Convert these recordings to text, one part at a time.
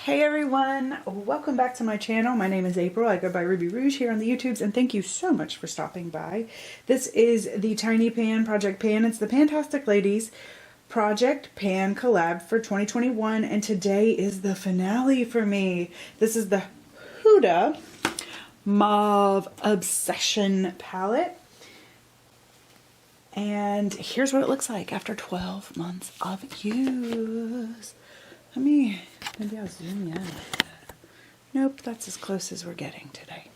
Hey everyone, welcome back to my channel. My name is April. I go by Ruby Rouge here on the YouTubes, and thank you so much for stopping by. This is the Tiny Pan Project Pan. It's the PANtastic Ladies Project Pan Collab for 2021, and today is the finale for me. This is the Huda Mauve Obsession palette. And here's what it looks like after 12 months of use. Maybe I'll zoom in. Nope, that's as close as we're getting today.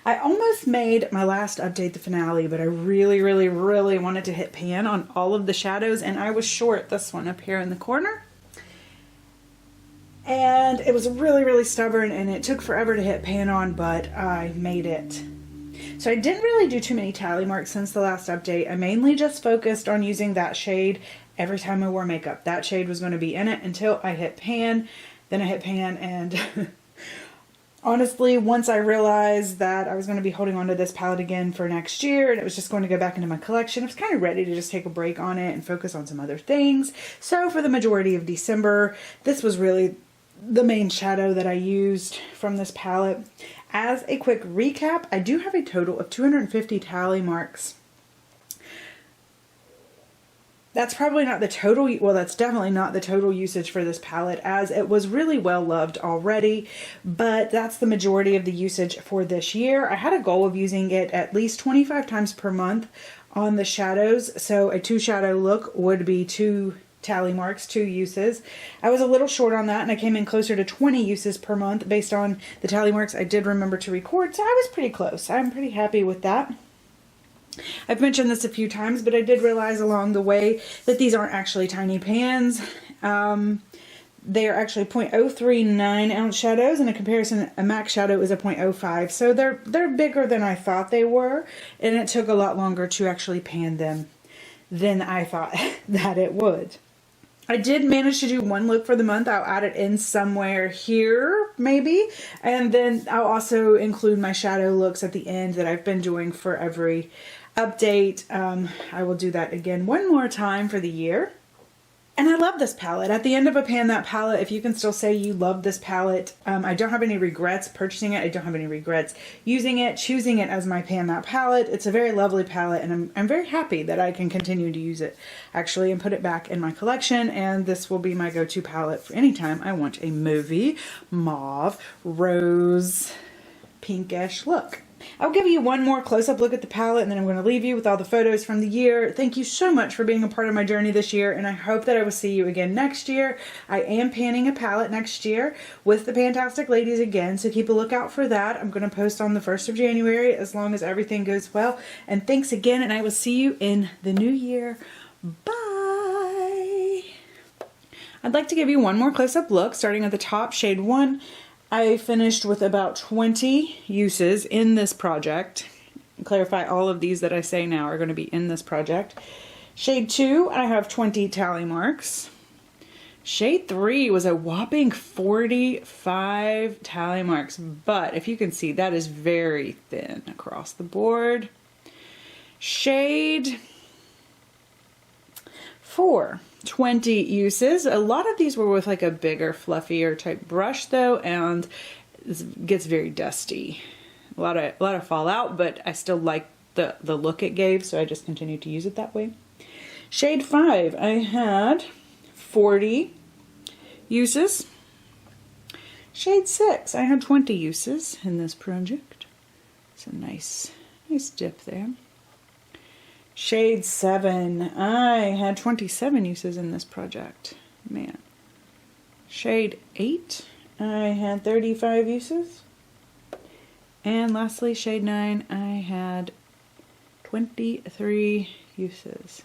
I almost made my last update the finale, but I really wanted to hit pan on all of the shadows, and I was short this one up here in the corner. And it was really stubborn, and it took forever to hit pan on, but I made it. So I didn't really do too many tally marks since the last update. I mainly just focused on using that shade every time I wore makeup. That shade was going to be in it until I hit pan. Then I hit pan, and honestly, once I realized that I was going to be holding on to this palette again for next year and it was just going to go back into my collection, I was kind of ready to just take a break on it and focus on some other things. So for the majority of December, this was really the main shadow that I used from this palette. As a quick recap, I do have a total of 250 tally marks. That's probably not the total, well, that's definitely not the total usage for this palette, as it was really well loved already, but that's the majority of the usage for this year. I had a goal of using it at least 25 times per month on the shadows, so a 2 shadow look would be 2 tally marks, 2 uses. I was a little short on that, and I came in closer to 20 uses per month based on the tally marks I did remember to record, so I was pretty close. I'm pretty happy with that. I've mentioned this a few times, but I did realize along the way that these aren't actually tiny pans. They are actually 0.039 ounce shadows. In a comparison, a MAC shadow is a 0.05, so they're bigger than I thought they were, and it took a lot longer to actually pan them than I thought that it would. I did manage to do one look for the month. I'll add it in somewhere here, maybe. And then I'll also include my shadow looks at the end that I've been doing for every update. I will do that again one more time for the year. And I love this palette. At the end of a pan, that palette, if you can still say you love this palette, I don't have any regrets purchasing it. I don't have any regrets using it, choosing it as my pan, that palette. It's a very lovely palette, and I'm very happy that I can continue to use it actually and put it back in my collection. And this will be my go-to palette for any time I want a movie mauve, rose, pinkish look. I'll give you one more close-up look at the palette, and then I'm going to leave you with all the photos from the year. Thank you so much for being a part of my journey this year, and I hope that I will see you again next year. I am panning a palette next year with the PANtastic Ladies again, so keep a lookout for that. I'm going to post on the 1st of January as long as everything goes well. And thanks again, and I will see you in the new year. Bye! I'd like to give you one more close-up look, starting at the top, shade 1. I finished with about 20 uses in this project. Clarify, all of these that I say now are going to be in this project. Shade 2, I have 20 tally marks. Shade 3 was a whopping 45 tally marks, but if you can see, that is very thin across the board. Shade 4. 20 uses. A lot of these were with like a bigger, fluffier type brush though, and it gets very dusty. A lot of fallout, but I still like the look it gave, so I just continued to use it that way. Shade 5, I had 40 uses. Shade 6, I had 20 uses in this project. It's a nice dip there. Shade 7, I had 27 uses in this project. Man. Shade 8, I had 35 uses. And lastly, shade 9, I had 23 uses.